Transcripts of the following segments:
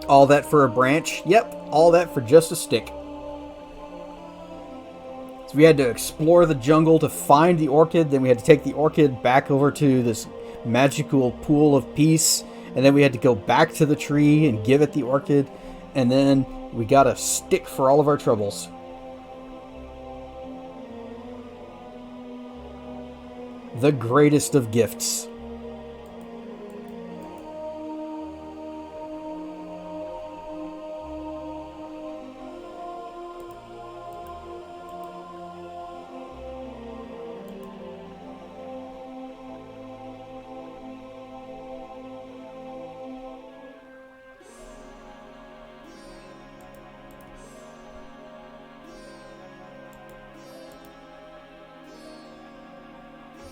All that for a branch? Yep, all that for just a stick. So we had to explore the jungle to find the orchid, then we had to take the orchid back over to this magical pool of peace, and then we had to go back to the tree and give it the orchid, and then we got a stick for all of our troubles. The greatest of gifts.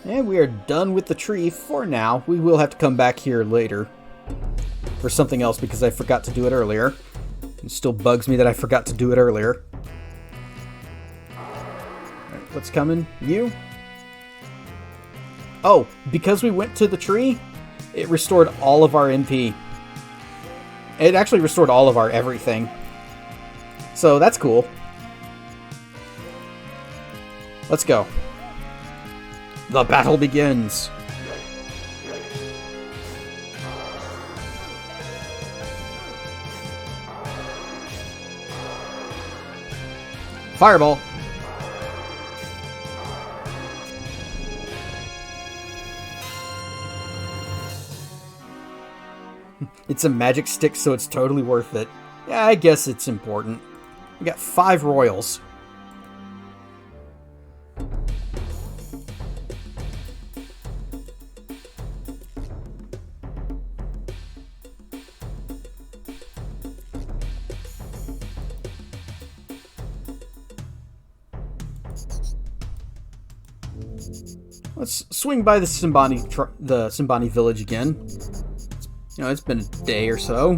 And we are done with the tree for now. We will have to come back here later for something else because I forgot to do it earlier. It still bugs me that I forgot to do it earlier. Alright, what's coming? You? Oh, because we went to the tree, it restored all of our MP. It actually restored all of our everything. So that's cool. Let's go. The battle begins. Fireball. It's a magic stick, so it's totally worth it. Yeah, I guess it's important. We got 5 royals. Let's swing by the Simbani village again. You know, it's been a day or so.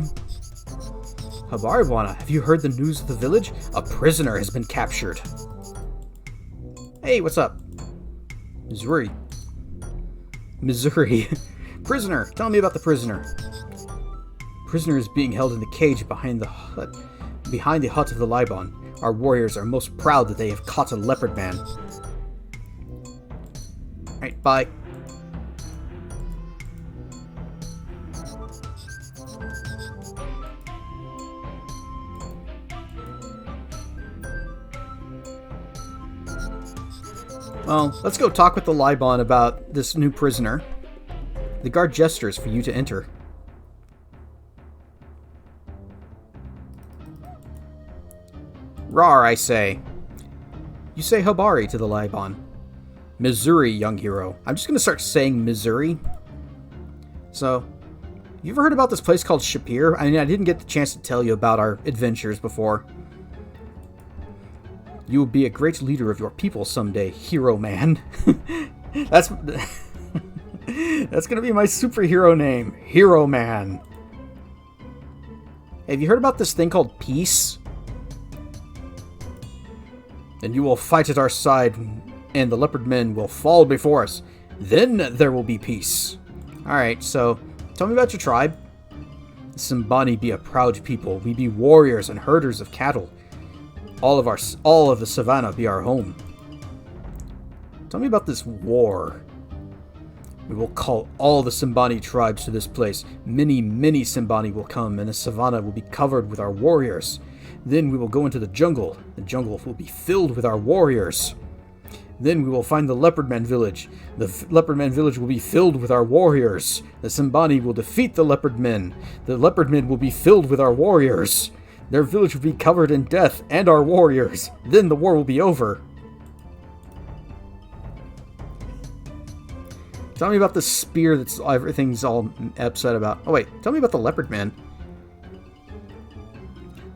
Habariwana, have you heard the news of the village? A prisoner has been captured. Hey, what's up? Missouri. Prisoner, tell me about the prisoner. Prisoner is being held in the cage behind the hut of the Libon. Our warriors are most proud that they have caught a leopard man. Alright, bye. Well, let's go talk with the Libon about this new prisoner. The guard gestures for you to enter. Rar, I say. You say Habari to the Libon. Missouri, young hero. I'm just going to start saying Missouri. So, you ever heard about this place called Shapir? I mean, I didn't get the chance to tell you about our adventures before. You will be a great leader of your people someday, hero man. That's going to be my superhero name, Hero Man. Have you heard about this thing called peace? Then you will fight at our side, and the leopard men will fall before us. Then there will be peace. Alright, so tell me about your tribe. The Simbani be a proud people. We be warriors and herders of cattle. All of the savannah be our home. Tell me about this war. We will call all the Simbani tribes to this place. Many, many Simbani will come, and the savannah will be covered with our warriors. Then we will go into the jungle. The jungle will be filled with our warriors. Then we will find the leopardman village. The leopardman village will be filled with our warriors. The Simbani will defeat the leopardmen. The leopardmen will be filled with our warriors. Their village will be covered in death and our warriors. Then the war will be over. Tell me about the spear that's everything's all upset about. Oh wait, tell me about the leopard man.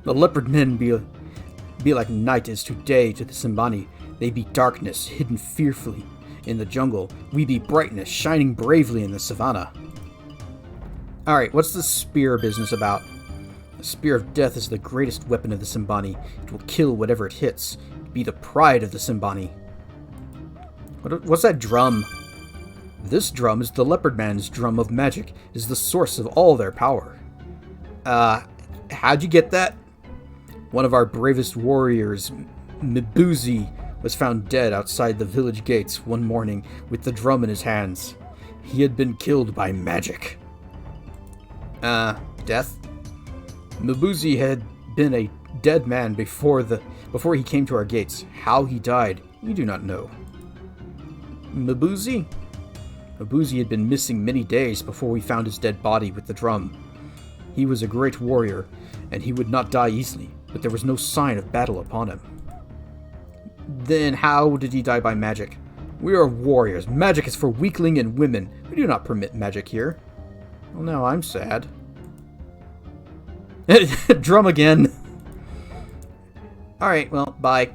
The leopard men be like night is to day to the Simbani. They be darkness, hidden fearfully in the jungle. We be brightness, shining bravely in the savannah. Alright, what's the spear business about? The spear of death is the greatest weapon of the Simbani. It will kill whatever it hits. Be the pride of the Simbani. What's that drum? This drum is the leopard man's drum of magic. It is the source of all their power. How how'd you get that? One of our bravest warriors, Mibuzi, was found dead outside the village gates one morning with the drum in his hands. He had been killed by magic. Death? Mibuzi had been a dead man before he came to our gates. How he died, we do not know. Mibuzi? Mibuzi had been missing many days before we found his dead body with the drum. He was a great warrior, and he would not die easily, but there was no sign of battle upon him. Then how did he die by magic? We are warriors. Magic is for weakling and women. We do not permit magic here. Well, now I'm sad. Drum again. Alright, well, bye.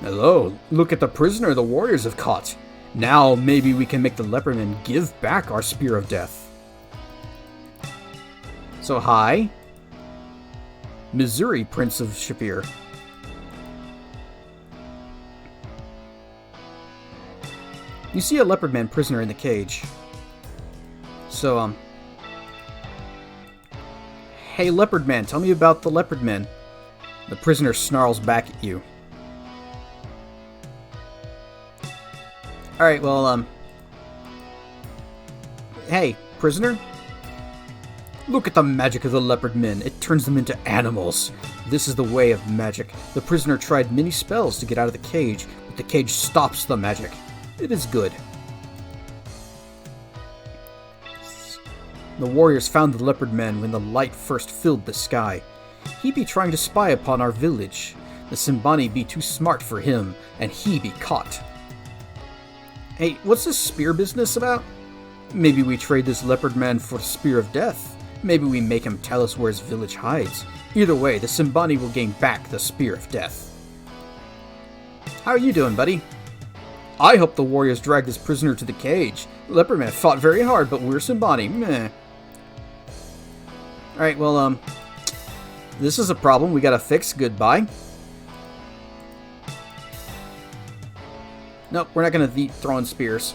Hello, look at the prisoner the warriors have caught. Now maybe we can make the leopardmen give back our spear of death. So hi. Missouri, Prince of Shapir. You see a leopardman prisoner in the cage. So, hey leopardman, tell me about the leopardmen. The prisoner snarls back at you. Alright, well, hey, prisoner? Look at the magic of the leopardmen. It turns them into animals. This is the way of magic. The prisoner tried many spells to get out of the cage, but the cage stops the magic. It is good. The warriors found the leopardmen when the light first filled the sky. He be trying to spy upon our village. The Simbani be too smart for him, and he be caught. Hey, what's this spear business about? Maybe we trade this leopardman for the spear of death. Maybe we make him tell us where his village hides. Either way, the Simbani will gain back the spear of death. How are you doing, buddy? I hope the warriors drag this prisoner to the cage. The leopardman fought very hard, but we're Simbani. Meh. Alright, well, this is a problem we gotta fix. Goodbye. Nope, we're not gonna be throwing spears.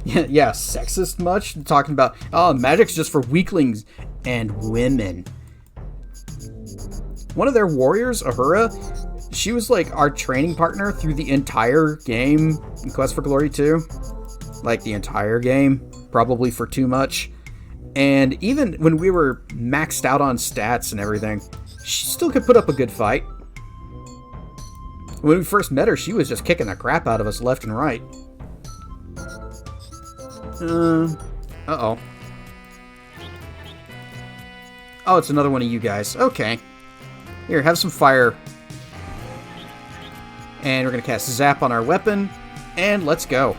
Yeah, sexist much? Talking about, oh, magic's just for weaklings and women. One of their warriors, Ahura, she was like our training partner through the entire game in Quest for Glory 2. Like the entire game, probably for too much. And even when we were maxed out on stats and everything, she still could put up a good fight. When we first met her, she was just kicking the crap out of us left and right. Uh-oh. Oh, it's another one of you guys. Okay. Here, have some fire. And we're going to cast Zap on our weapon. And let's go.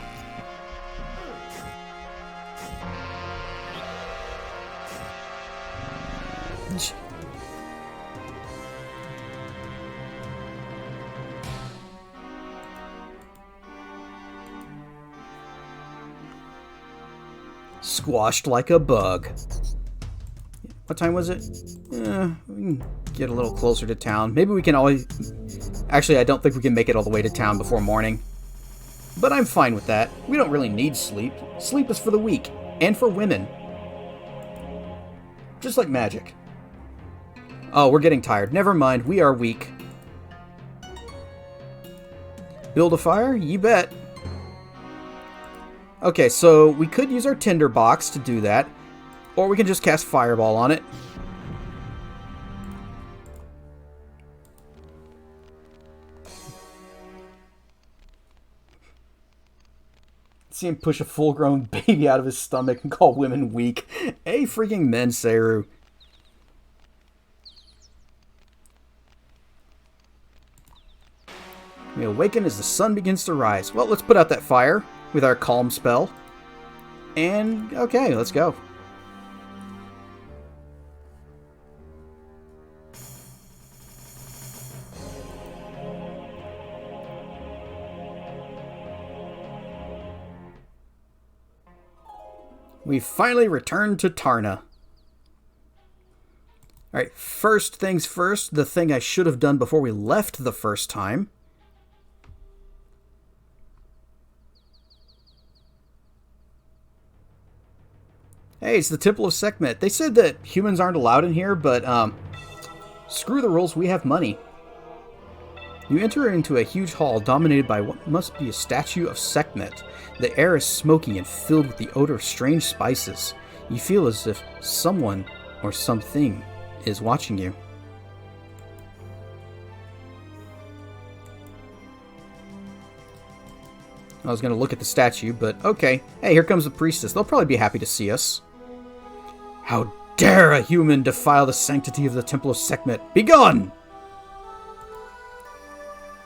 Squashed like a bug. What time was it? We can get a little closer to town. Maybe we can always... Actually, I don't think we can make it all the way to town before morning. But I'm fine with that. We don't really need sleep. Sleep is for the weak. And for women. Just like magic. Oh, we're getting tired. Never mind. We are weak. Build a fire? You bet. Okay, so we could use our tinderbox to do that. Or we can just cast Fireball on it. See him push a full-grown baby out of his stomach and call women weak. Hey, freaking men, Seru. We awaken as the sun begins to rise. Well, let's put out that fire with our calm spell. And, okay, let's go. We finally returned to Tarna. Alright, first things first, the thing I should have done before we left the first time. Hey, it's the Temple of Sekhmet. They said that humans aren't allowed in here, but screw the rules, we have money. You enter into a huge hall dominated by what must be a statue of Sekhmet. The air is smoky and filled with the odor of strange spices. You feel as if someone or something is watching you. I was going to look at the statue, but okay. Hey, here comes the priestess. They'll probably be happy to see us. How dare a human defile the sanctity of the Temple of Sekhmet? Begone!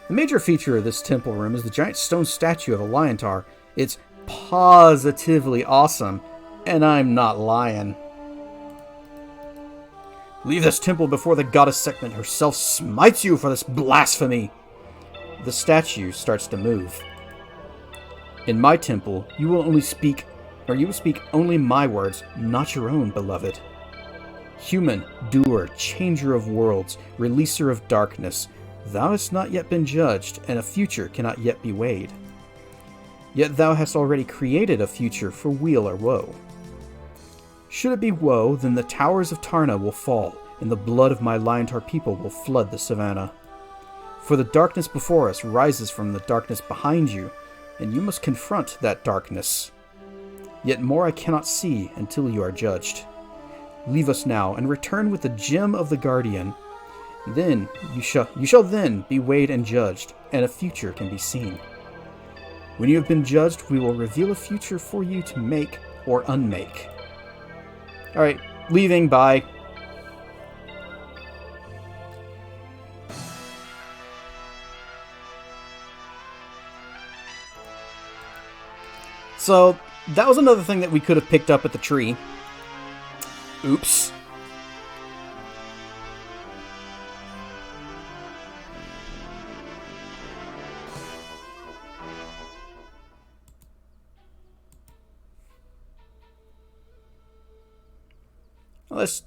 The major feature of this temple room is the giant stone statue of a Liontar. It's positively awesome, and I'm not lying. Leave this temple before the goddess Sekhmet herself smites you for this blasphemy. The statue starts to move. In my temple, you will speak only my words, not your own, beloved. Human, doer, changer of worlds, releaser of darkness, thou hast not yet been judged, and a future cannot yet be weighed. Yet thou hast already created a future for weal or woe. Should it be woe, then the towers of Tarna will fall, and the blood of my Liontar people will flood the savannah. For the darkness before us rises from the darkness behind you, and you must confront that darkness. Yet more I cannot see until you are judged. Leave us now, and return with the gem of the Guardian. Then you shall then be weighed and judged, and a future can be seen. When you have been judged, we will reveal a future for you to make or unmake. Alright, leaving, bye. So, that was another thing that we could have picked up at the tree. Oops.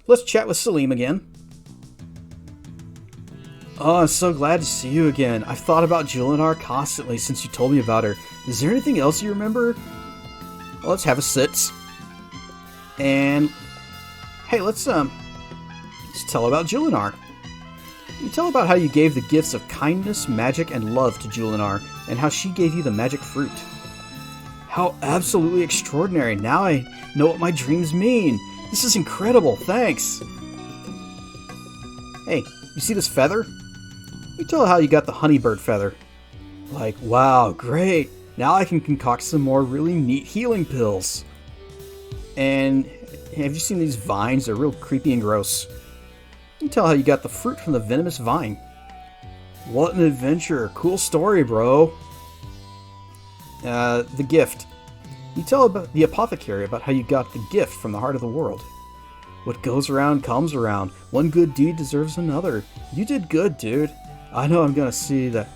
Let's chat with Salim again. Oh, I'm so glad to see you again. I've thought about Julinar constantly since you told me about her. Is there anything else you remember? Well, let's have a sit. And hey, let's tell about Julinar. You tell about how you gave the gifts of kindness, magic, and love to Julinar, and how she gave you the magic fruit. How absolutely extraordinary. Now I know what my dreams mean. This is incredible, thanks. Hey, you see this feather? You tell how you got the honeybird feather. Like, wow, great. Now I can concoct some more really neat healing pills. And have you seen these vines? They're real creepy and gross. You tell how you got the fruit from the venomous vine. What an adventure. Cool story, bro. The gift. You tell about the apothecary about how you got the gift from the heart of the world. What goes around comes around. One good deed deserves another. You did good, dude. I know I'm going to see that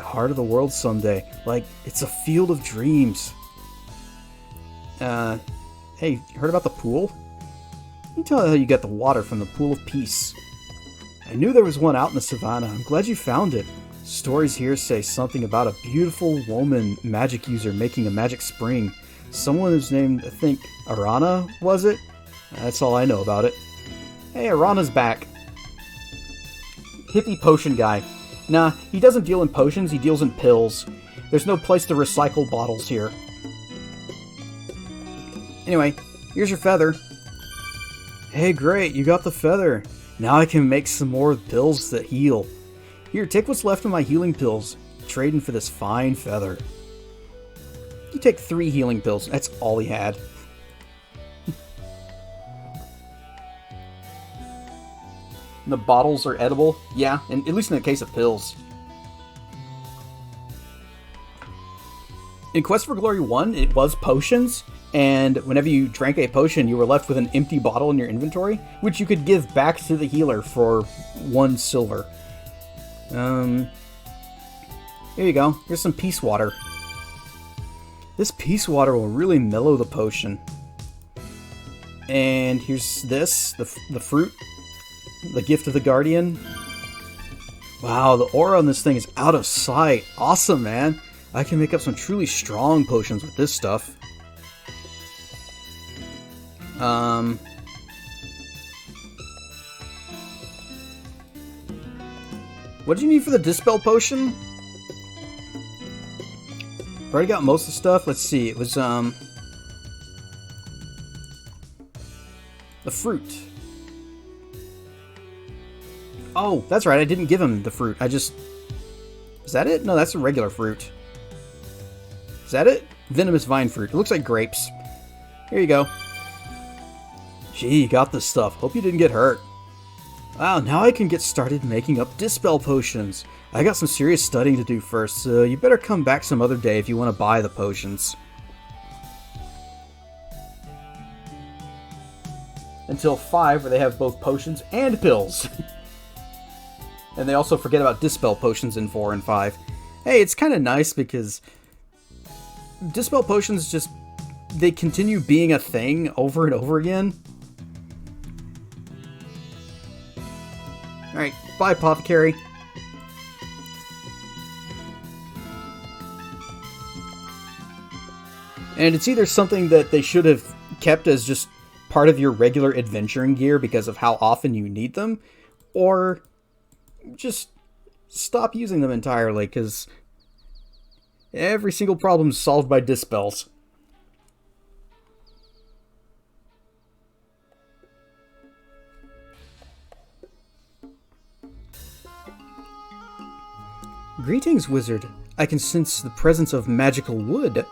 heart of the world someday. Like, it's a field of dreams. Hey, you heard about the pool? You tell how you got the water from the Pool of Peace. I knew there was one out in the savannah. I'm glad you found it. Stories here say something about a beautiful woman magic user making a magic spring. Someone who's named, I think, Arana, was it? That's all I know about it. Hey, Arana's back. Hippie potion guy. Nah, he doesn't deal in potions, he deals in pills. There's no place to recycle bottles here. Anyway, here's your feather. Hey, great, you got the feather. Now I can make some more pills that heal. Here, take what's left of my healing pills. Trading for this fine feather. You take 3 healing pills. That's all he had. The bottles are edible? Yeah, and at least in the case of pills. In Quest for Glory 1, it was potions, and whenever you drank a potion, you were left with an empty bottle in your inventory, which you could give back to the healer for 1 silver. Here you go. Here's some peace water. This peace water will really mellow the potion. And here's this, the fruit, the gift of the guardian. Wow, the aura on this thing is out of sight. Awesome, man. I can make up some truly strong potions with this stuff. What do you need for the Dispel Potion? Already got most of the stuff. Let's see. It was, the fruit. Oh, that's right. I didn't give him the fruit. I just... Is that it? No, that's a regular fruit. Is that it? Venomous vine fruit. It looks like grapes. Here you go. Gee, you got this stuff. Hope you didn't get hurt. Wow, now I can get started making up Dispel Potions. I got some serious studying to do first, so you better come back some other day if you want to buy the potions. Until 5, where they have both potions and pills. And they also forget about Dispel Potions in 4 and 5. Hey, it's kind of nice because Dispel Potions just... they continue being a thing over and over again. Alright, bye, Apothecary. And it's either something that they should have kept as just part of your regular adventuring gear because of how often you need them, or just stop using them entirely, because every single problem is solved by Dispels. Greetings, wizard. I can sense the presence of magical wood.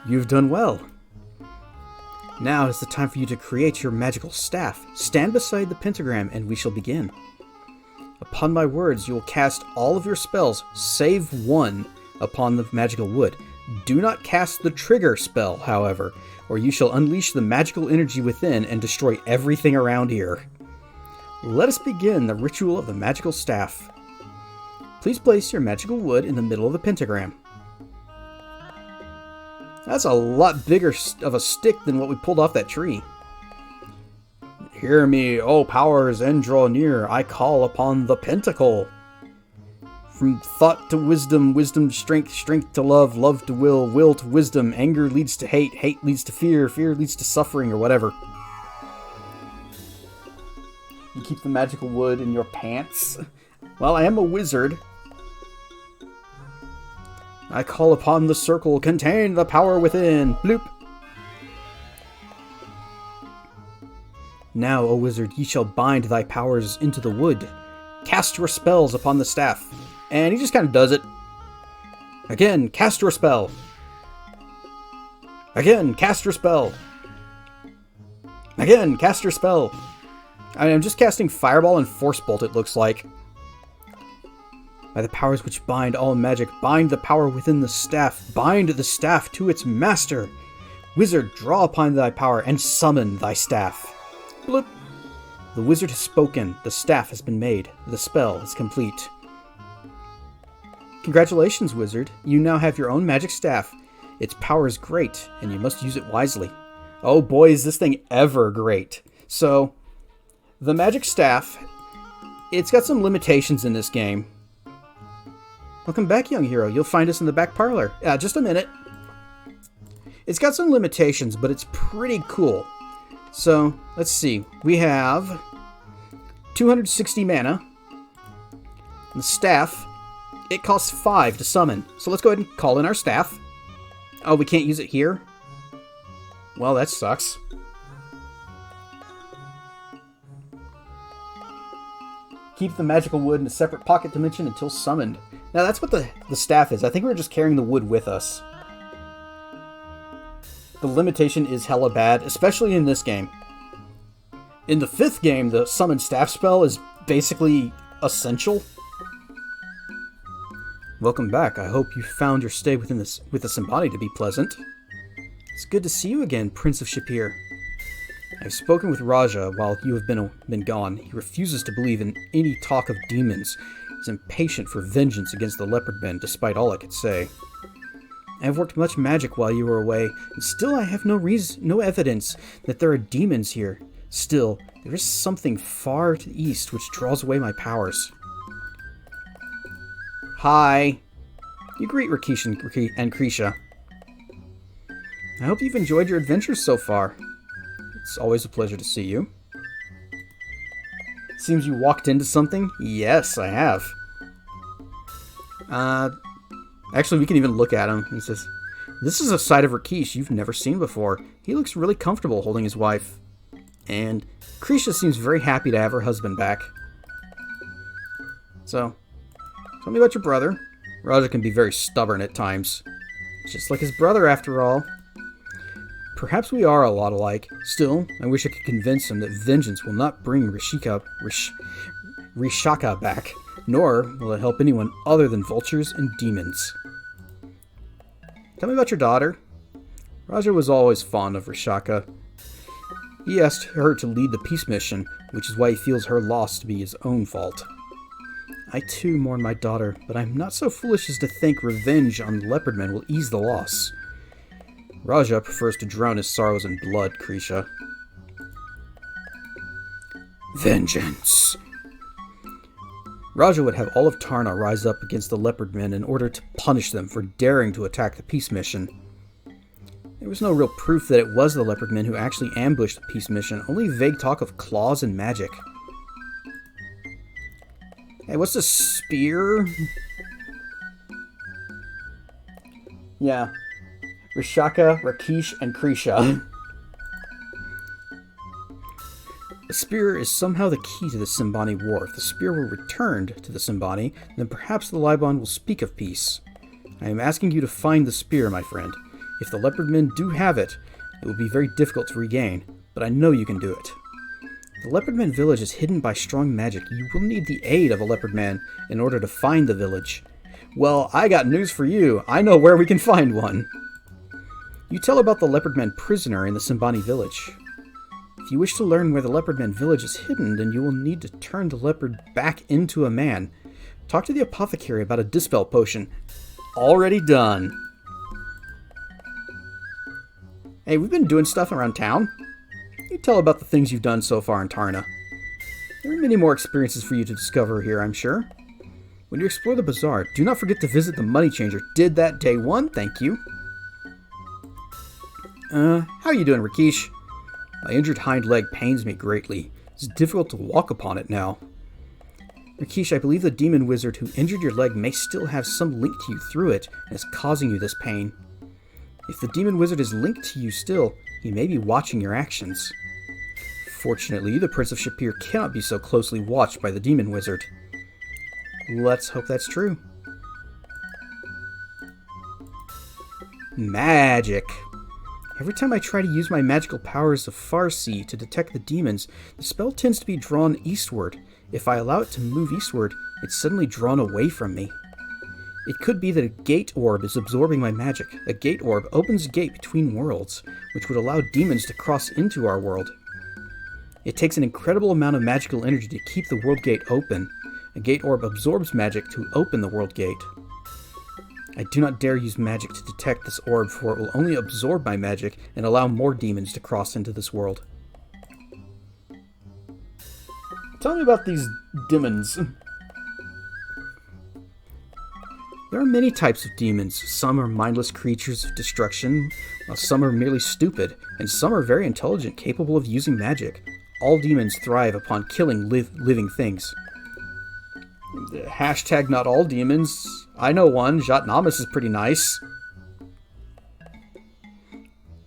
You've done well. Now is the time for you to create your magical staff. Stand beside the pentagram and we shall begin. Upon my words, you will cast all of your spells, save one, upon the magical wood. Do not cast the trigger spell, however, or you shall unleash the magical energy within and destroy everything around here. Let us begin the ritual of the magical staff. Please place your magical wood in the middle of the pentagram. That's a lot bigger of a stick than what we pulled off that tree. Hear me, O powers, and draw near. I call upon the pentacle. From thought to wisdom, wisdom to strength, strength to love, love to will, will to wisdom, anger leads to hate, hate leads to fear, fear leads to suffering, or whatever. You keep the magical wood in your pants? Well, I am a wizard. I call upon the circle, contain the power within. Bloop. Now, O wizard, ye shall bind thy powers into the wood. Cast your spells upon the staff. And he just kind of does it. Again, cast your spell. Again, cast your spell. Again, cast your spell. I'm just casting Fireball and Force Bolt, it looks like. By the powers which bind all magic, bind the power within the staff. Bind the staff to its master. Wizard, draw upon thy power and summon thy staff. Bloop. The wizard has spoken. The staff has been made. The spell is complete. Congratulations, wizard. You now have your own magic staff. Its power is great, and you must use it wisely. Oh boy, is this thing ever great. So, the magic staff, it's got some limitations in this game. Welcome back, young hero. You'll find us in the back parlor. Just a minute. It's got some limitations, but it's pretty cool. So, let's see. We have 260 mana. And the staff, it costs 5 to summon. So let's go ahead and call in our staff. Oh, we can't use it here? Well, that sucks. Keep the magical wood in a separate pocket dimension until summoned. Now that's what the staff is. I think we're just carrying the wood with us. The limitation is hella bad, especially in this game. In the 5th game, the summon staff spell is basically essential. Welcome back. I hope you found your stay with the Symbani to be pleasant. It's good to see you again, Prince of Shapir. I've spoken with Raja while you have been gone. He refuses to believe in any talk of demons. He's impatient for vengeance against the leopardmen, despite all I could say. I have worked much magic while you were away, and still I have no evidence that there are demons here. Still, there is something far to the east which draws away my powers. Hi. You greet Rakesh and Krisha. I hope you've enjoyed your adventures so far. It's always a pleasure to see you. Seems you walked into something? Yes, I have. Actually, we can even look at him. He says, "This is a side of Rakesh you've never seen before. He looks really comfortable holding his wife." And Krisha seems very happy to have her husband back. So, tell me about your brother. Raja can be very stubborn at times. Just like his brother, after all. Perhaps we are a lot alike. Still, I wish I could convince him that vengeance will not bring Rishaka back, nor will it help anyone other than vultures and demons. Tell me about your daughter. Raja was always fond of Rishaka. He asked her to lead the peace mission, which is why he feels her loss to be his own fault. I too mourn my daughter, but I'm not so foolish as to think revenge on the leopardmen will ease the loss. Raja prefers to drown his sorrows in blood, Krisha. Vengeance! Raja would have all of Tarna rise up against the leopardmen in order to punish them for daring to attack the peace mission. There was no real proof that it was the leopardmen who actually ambushed the peace mission, only vague talk of claws and magic. Hey, what's this spear? Yeah. Rishaka, Rakesh, and Krisha. The spear is somehow the key to the Simbani War. If the spear were returned to the Simbani, then perhaps the Libon will speak of peace. I am asking you to find the spear, my friend. If the leopardmen do have it, it will be very difficult to regain, but I know you can do it. The leopardman village is hidden by strong magic. You will need the aid of a leopardman in order to find the village. Well, I got news for you. I know where we can find one. You tell about the leopardman prisoner in the Simbani village. If you wish to learn where the leopardman village is hidden, then you will need to turn the leopard back into a man. Talk to the apothecary about a dispel potion. Already done. Hey, we've been doing stuff around town. You tell about the things you've done so far in Tarna. There are many more experiences for you to discover here, I'm sure. When you explore the bazaar, do not forget to visit the money changer. Did that day one, thank you. How are you doing, Rakesh? My injured hind leg pains me greatly. It's difficult to walk upon it now. Rakesh, I believe the demon wizard who injured your leg may still have some link to you through it and is causing you this pain. If the demon wizard is linked to you still, he may be watching your actions. Fortunately, the Prince of Shapir cannot be so closely watched by the demon wizard. Let's hope that's true. Magic. Every time I try to use my magical powers of Farsi to detect the demons, the spell tends to be drawn eastward. If I allow it to move eastward, it's suddenly drawn away from me. It could be that a gate orb is absorbing my magic. A gate orb opens a gate between worlds, which would allow demons to cross into our world. It takes an incredible amount of magical energy to keep the world gate open. A gate orb absorbs magic to open the world gate. I do not dare use magic to detect this orb, for it will only absorb my magic and allow more demons to cross into this world. Tell me about these demons. There are many types of demons. Some are mindless creatures of destruction, while some are merely stupid, and some are very intelligent, capable of using magic. All demons thrive upon killing living things. Hashtag not all demons. I know one. Jatnamis is pretty nice.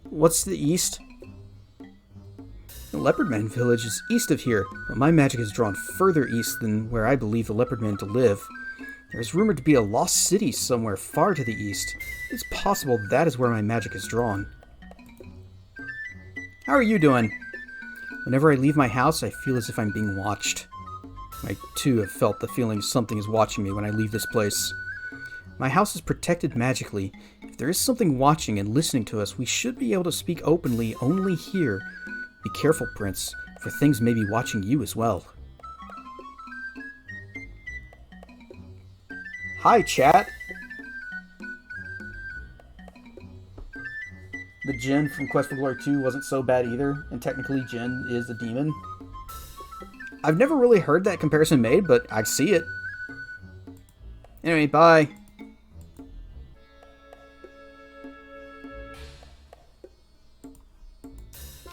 What's the east? The Leopardman village is east of here, but my magic is drawn further east than where I believe the Leopardmen to live. There is rumored to be a lost city somewhere far to the east. It's possible that is where my magic is drawn. How are you doing? Whenever I leave my house, I feel as if I'm being watched. I too have felt the feeling something is watching me when I leave this place. My house is protected magically. If there is something watching and listening to us, we should be able to speak openly only here. Be careful, Prince, for things may be watching you as well. Hi, chat. Jin from Quest for Glory 2 wasn't so bad either, and technically Jin is a demon. I've never really heard that comparison made, but I see it. Anyway, bye.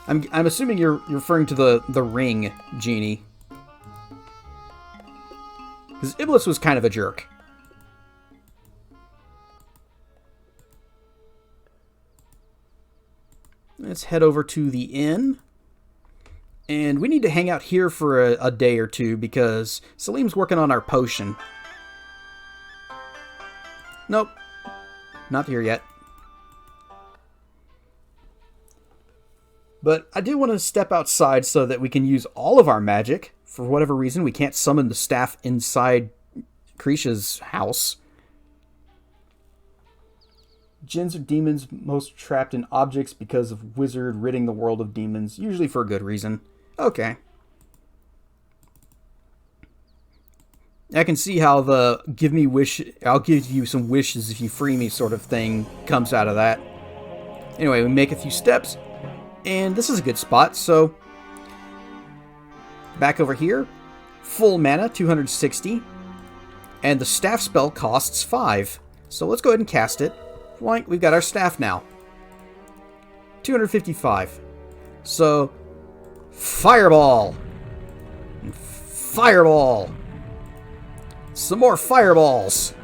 I'm assuming you're referring to the ring genie. Because Iblis was kind of a jerk. Let's head over to the inn. And we need to hang out here for a day or two because Salim's working on our potion. Nope. Not here yet. But I do want to step outside so that we can use all of our magic. For whatever reason, we can't summon the staff inside Krisha's house. Jinns are demons most trapped in objects because of wizard ridding the world of demons, usually for a good reason. Okay. I can see how the give me wish, I'll give you some wishes if you free me sort of thing comes out of that. Anyway, we make a few steps, and this is a good spot, so back over here, full mana, 260, and the staff spell costs 5. So let's go ahead and cast it. We've got our staff now. 255. So, fireball. Fireball. Some more fireballs.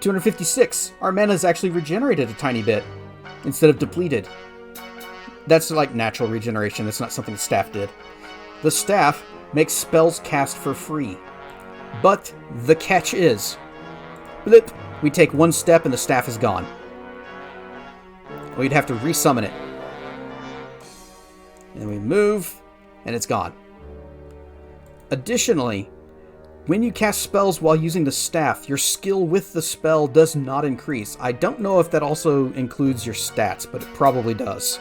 256. Our mana is actually regenerated a tiny bit instead of depleted. That's like natural regeneration. That's not something the staff did. The staff makes spells cast for free. But the catch is, blip, we take one step and the staff is gone. We'd have to resummon it. And we move, and it's gone. Additionally, when you cast spells while using the staff, your skill with the spell does not increase. I don't know if that also includes your stats, but it probably does.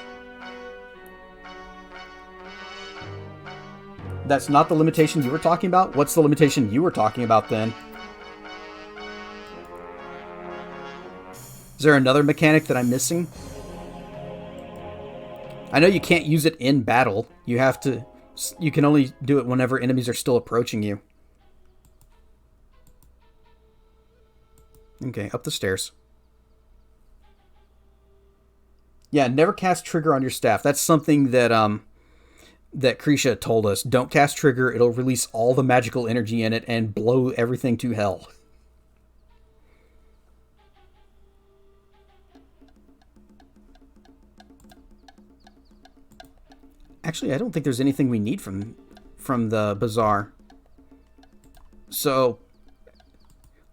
That's not the limitation you were talking about? What's the limitation you were talking about then? Is there another mechanic that I'm missing? I know you can't use it in battle. You can only do it whenever enemies are still approaching you. Okay, up the stairs. Yeah, never cast trigger on your staff. That's something that that Krisha told us. Don't cast trigger. It'll release all the magical energy in it and blow everything to hell. Actually, I don't think there's anything we need from the bazaar. So,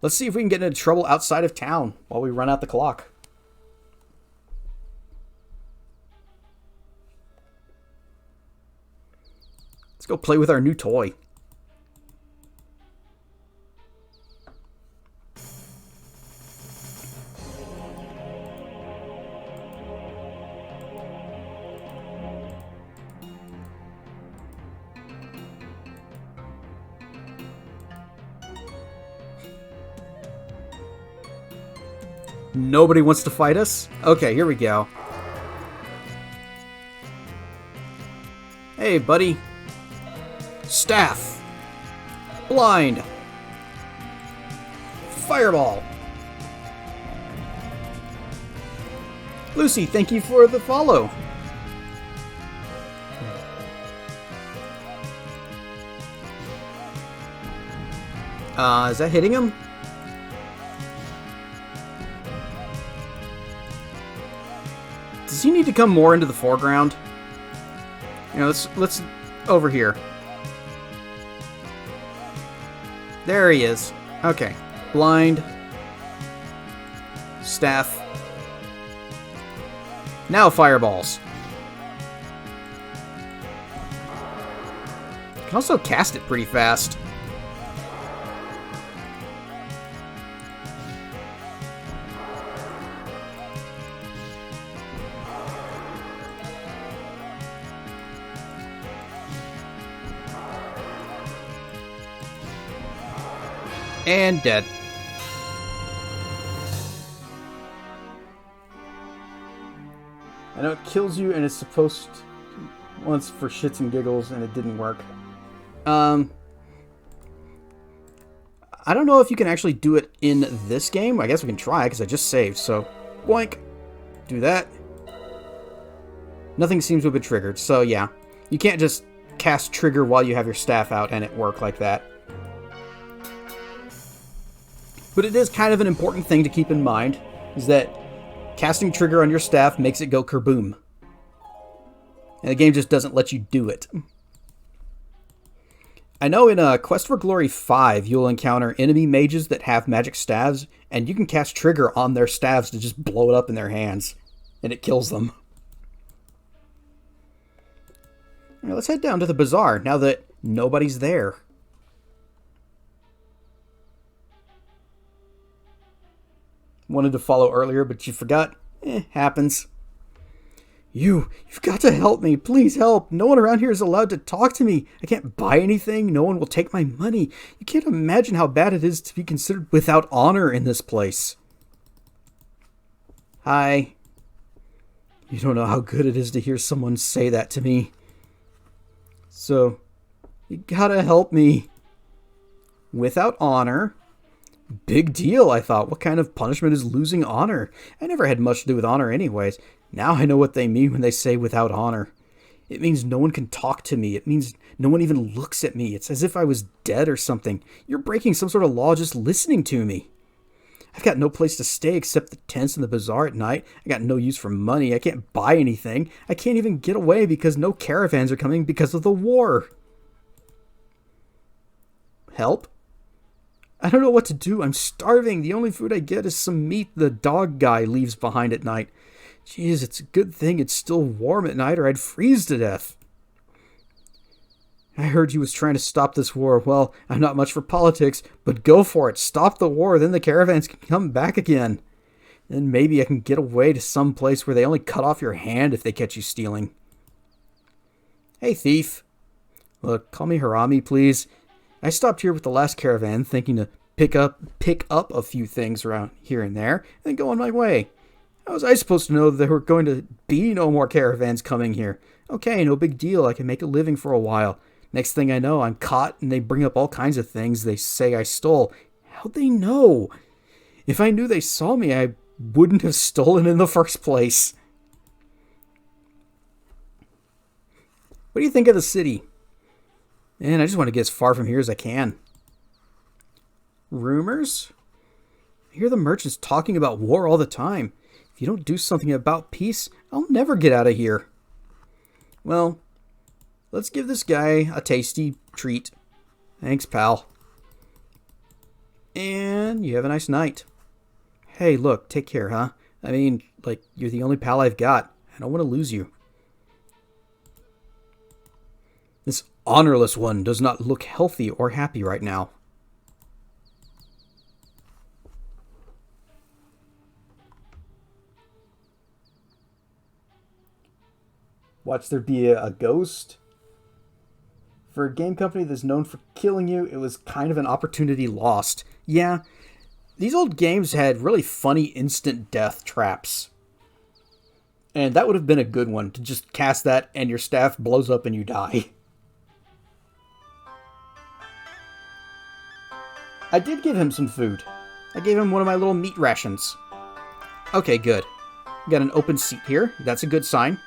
let's see if we can get into trouble outside of town while we run out the clock. Let's go play with our new toy. Nobody wants to fight us? Okay, here we go. Hey, buddy. Staff. Blind. Fireball. Lucy, thank you for the follow. Is that hitting him? Does he need to come more into the foreground? You know, let's over here. There he is. Okay. Blind. Staff. Now fireballs. You can also cast it pretty fast. And dead. I know it kills you, and it's supposed to, once for shits and giggles, and it didn't work. I don't know if you can actually do it in this game. I guess we can try, because I just saved, so boink. Do that. Nothing seems to have been triggered, so yeah. You can't just cast trigger while you have your staff out and it work like that. But it is kind of an important thing to keep in mind, is that casting trigger on your staff makes it go kerboom. And the game just doesn't let you do it. I know in Quest for Glory 5, you'll encounter enemy mages that have magic staves, and you can cast trigger on their staves to just blow it up in their hands, and it kills them. Alright, let's head down to the bazaar, now that nobody's there. Wanted to follow earlier, but you forgot. Happens. You've got to help me. Please help. No one around here is allowed to talk to me. I can't buy anything. No one will take my money. You can't imagine how bad it is to be considered without honor in this place. Hi. You don't know how good it is to hear someone say that to me. So, you gotta help me. Without honor? Big deal, I thought. What kind of punishment is losing honor? I never had much to do with honor anyways. Now I know what they mean when they say without honor. It means no one can talk to me. It means no one even looks at me. It's as if I was dead or something. You're breaking some sort of law just listening to me. I've got no place to stay except the tents in the bazaar at night. I got no use for money. I can't buy anything. I can't even get away because no caravans are coming because of the war. Help? I don't know what to do. I'm starving. The only food I get is some meat the dog guy leaves behind at night. Jeez, it's a good thing it's still warm at night or I'd freeze to death. I heard you was trying to stop this war. Well, I'm not much for politics, but go for it. Stop the war, then the caravans can come back again. Then maybe I can get away to some place where they only cut off your hand if they catch you stealing. Hey, thief. Look, call me Harami, please. I stopped here with the last caravan, thinking to pick up a few things around here and there, and then go on my way. How was I supposed to know there were going to be no more caravans coming here? Okay, no big deal. I can make a living for a while. Next thing I know, I'm caught, and they bring up all kinds of things they say I stole. How'd they know? If I knew they saw me, I wouldn't have stolen in the first place. What do you think of the city? Man, I just want to get as far from here as I can. Rumors? I hear the merchants talking about war all the time. If you don't do something about peace, I'll never get out of here. Well, let's give this guy a tasty treat. Thanks, pal. And you have a nice night. Hey, look, take care, huh? I mean, like, you're the only pal I've got. I don't want to lose you. This honorless one does not look healthy or happy right now. Watch there be a ghost. For a game company that's known for killing you, it was kind of an opportunity lost. Yeah, these old games had really funny instant death traps. And that would have been a good one, to just cast that and your staff blows up and you die. I did give him some food. I gave him one of my little meat rations. Okay, good. We got an open seat here. That's a good sign.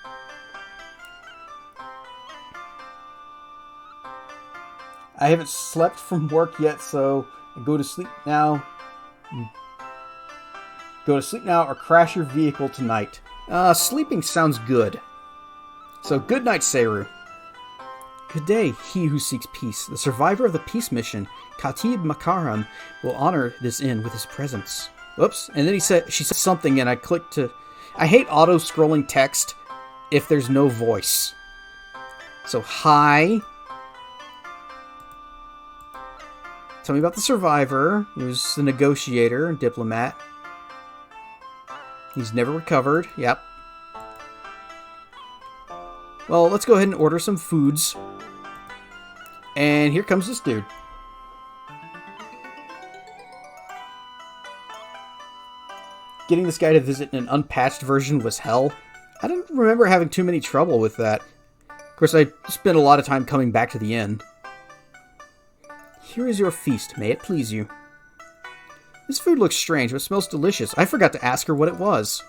I haven't slept from work yet, so go to sleep now. Go to sleep now or crash your vehicle tonight. Sleeping sounds good. So good night, Seru. Good day, he who seeks peace. The survivor of the peace mission, Khatib Makaram, will honor this inn with his presence. Whoops. And then she said something and I clicked to... I hate auto-scrolling text if there's no voice. So, hi. Tell me about the survivor. He was the negotiator and diplomat. He's never recovered. Yep. Well, let's go ahead and order some foods. And here comes this dude. Getting this guy to visit an unpatched version was hell. I don't remember having too many trouble with that. Of course, I spent a lot of time coming back to the inn. Here is your feast. May it please you. This food looks strange, but smells delicious. I forgot to ask her what it was.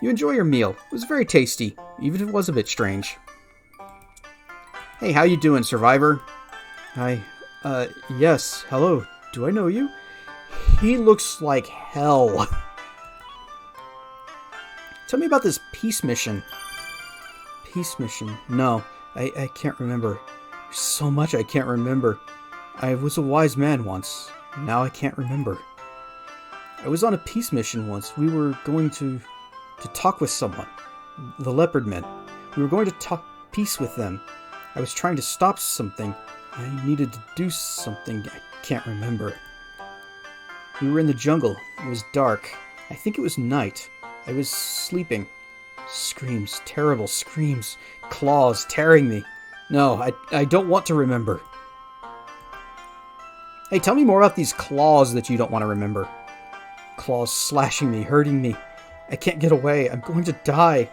You enjoy your meal. It was very tasty, even if it was a bit strange. Hey, how you doing, survivor? Yes, hello. Do I know you? He looks like hell. Tell me about this peace mission. Peace mission? No, I can't remember. There's so much I can't remember. I was a wise man once. Now I can't remember. I was on a peace mission once. We were going to talk with someone. The leopardmen. We were going to talk peace with them. I was trying to stop something. I needed to do something. I can't remember. We were in the jungle. It was dark. I think it was night. I was sleeping. Screams. Terrible screams. Claws tearing me. No, I don't want to remember. Hey, tell me more about these claws that you don't want to remember. Claws slashing me, hurting me. I can't get away. I'm going to die.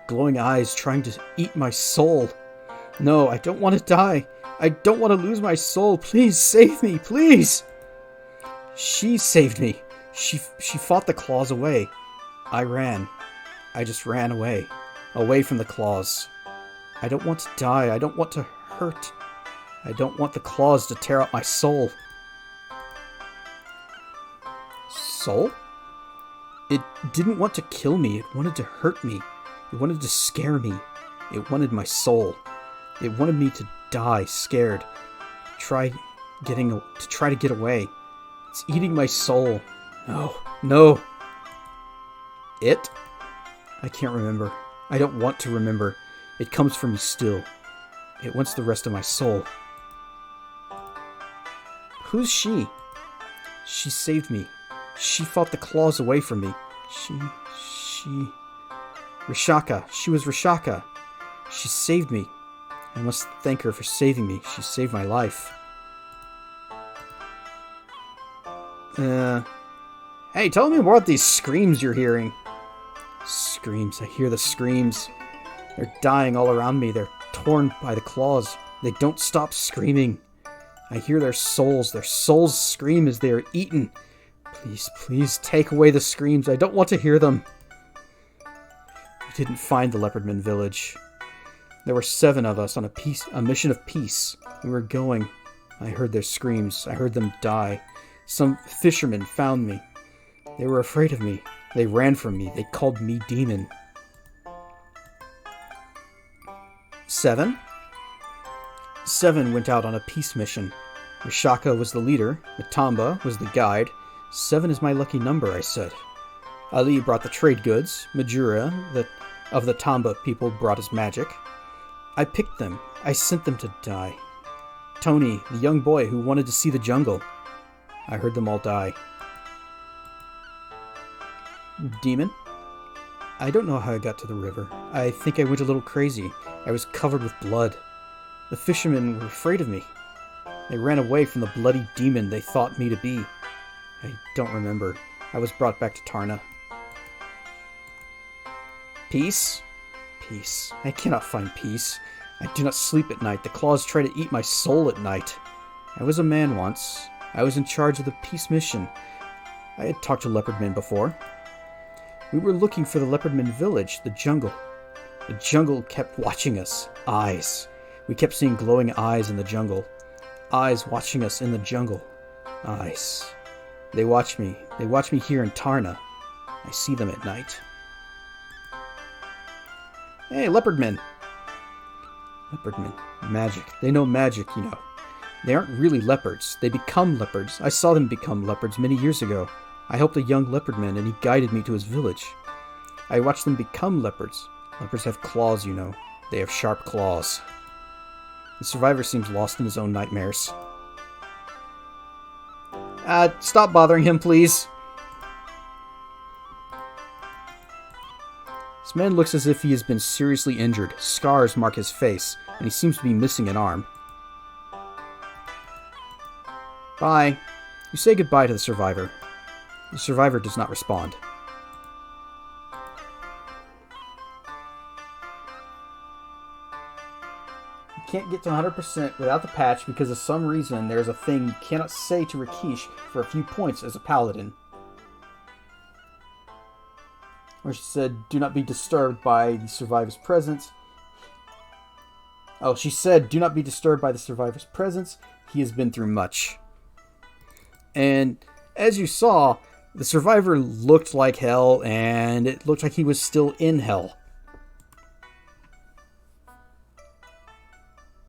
Glowing eyes trying to eat my soul. No, I don't want to die. I don't want to lose my soul. Please save me, please. She saved me. She fought the claws away. I ran. I just ran away. Away from the claws. I don't want to die. I don't want to hurt. I don't want the claws to tear out my soul. Soul? It didn't want to kill me. It wanted to hurt me. It wanted to scare me. It wanted my soul. It wanted me to die scared. To try to get away. It's eating my soul. No. No. It? I can't remember. I don't want to remember. It comes for me still. It wants the rest of my soul. Who's she? She saved me. She fought the claws away from me. Rishaka. She was Rishaka. She saved me. I must thank her for saving me. She saved my life. Hey, tell me more about these screams you're hearing. Screams. I hear the screams. They're dying all around me. They're torn by the claws. They don't stop screaming. I hear their souls. Their souls scream as they are eaten. Please, please take away the screams. I don't want to hear them. We didn't find the leopardman village. There were 7 of us on a mission of peace. We were going. I heard their screams. I heard them die. Some fishermen found me. They were afraid of me. They ran from me. They called me demon. 7? 7 went out on a peace mission. Rishaka was the leader. Matamba was the guide. 7 is my lucky number, I said. Ali brought the trade goods. Majura, of the Tamba people, brought his magic. I picked them. I sent them to die. Tony, the young boy who wanted to see the jungle. I heard them all die. Demon? I don't know how I got to the river. I think I went a little crazy. I was covered with blood. The fishermen were afraid of me. They ran away from the bloody demon they thought me to be. I don't remember. I was brought back to Tarna. Peace? Peace. I cannot find peace. I do not sleep at night. The claws try to eat my soul at night. I was a man once. I was in charge of the peace mission. I had talked to leopardmen before. We were looking for the leopardman village, the jungle. The jungle kept watching us. Eyes. We kept seeing glowing eyes in the jungle. Eyes watching us in the jungle. Eyes. They watch me. They watch me here in Tarna. I see them at night. Hey, leopardmen. Leopardmen. Magic. They know magic, you know. They aren't really leopards. They become leopards. I saw them become leopards many years ago. I helped a young leopardman, and he guided me to his village. I watched them become leopards. Leopards have claws, you know. They have sharp claws. The survivor seems lost in his own nightmares. Stop bothering him, please. This man looks as if he has been seriously injured. Scars mark his face, and he seems to be missing an arm. Bye. You say goodbye to the survivor. The survivor does not respond. You can't get to 100% without the patch because of some reason there's a thing you cannot say to Rakesh for a few points as a paladin. Where she said, do not be disturbed by the survivor's presence. Oh, she said, do not be disturbed by the survivor's presence. He has been through much. And as you saw, the survivor looked like hell, and it looked like he was still in hell.